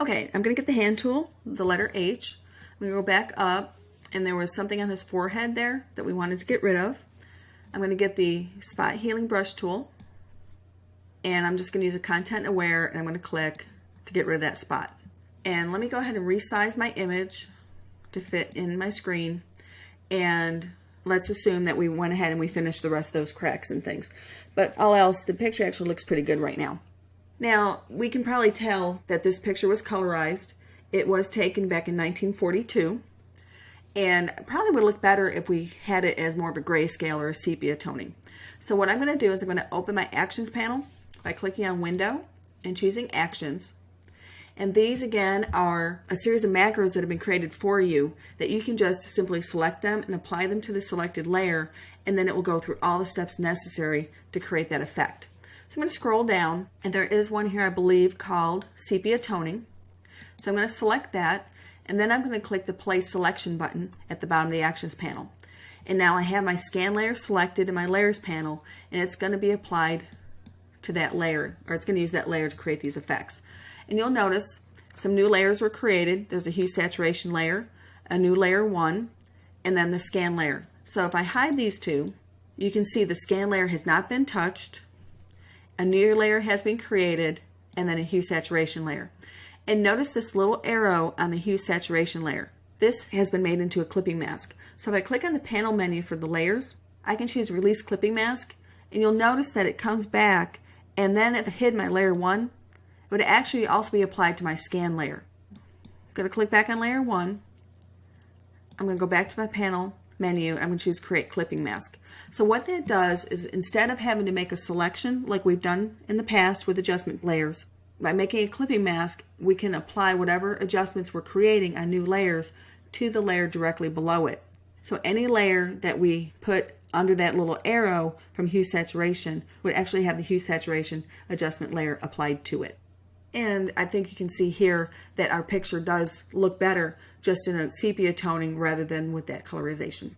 Okay, I'm going to get the hand tool, the letter H. I'm going to go back up, and there was something on his forehead there that we wanted to get rid of. I'm going to get the spot healing brush tool, and I'm just going to use a content aware, and I'm going to click to get rid of that spot. And let me go ahead and resize my image to fit in my screen, and let's assume that we went ahead and we finished the rest of those cracks and things. But all else, the picture actually looks pretty good right now. Now, we can probably tell that this picture was colorized. It was taken back in 1942, and probably would look better if we had it as more of a grayscale or a sepia toning. So what I'm going to do is I'm going to open my Actions panel by clicking on Window and choosing Actions. And these, again, are a series of macros that have been created for you that you can just simply select them and apply them to the selected layer, and then it will go through all the steps necessary to create that effect. So I'm going to scroll down, and there is one here, I believe, called Sepia Toning. So I'm going to select that, and then I'm going to click the Place Selection button at the bottom of the Actions panel. And now I have my scan layer selected in my Layers panel, and it's going to be applied to that layer, or it's going to use that layer to create these effects. And you'll notice some new layers were created. There's a hue saturation layer, a new layer 1, and then the scan layer. So if I hide these two, you can see the scan layer has not been touched, a new layer has been created, and then a hue saturation layer. And notice this little arrow on the hue saturation layer. This has been made into a clipping mask. So if I click on the panel menu for the layers, I can choose Release Clipping Mask, and you'll notice that it comes back, and then if I hid my layer 1, it would actually also be applied to my scan layer. I'm going to click back on layer 1. I'm going to go back to my panel menu, and I'm going to choose Create Clipping Mask. So what that does is, instead of having to make a selection like we've done in the past with adjustment layers, by making a clipping mask, we can apply whatever adjustments we're creating on new layers to the layer directly below it. So any layer that we put under that little arrow from hue saturation would actually have the hue saturation adjustment layer applied to it. And I think you can see here that our picture does look better just in a sepia toning rather than with that colorization.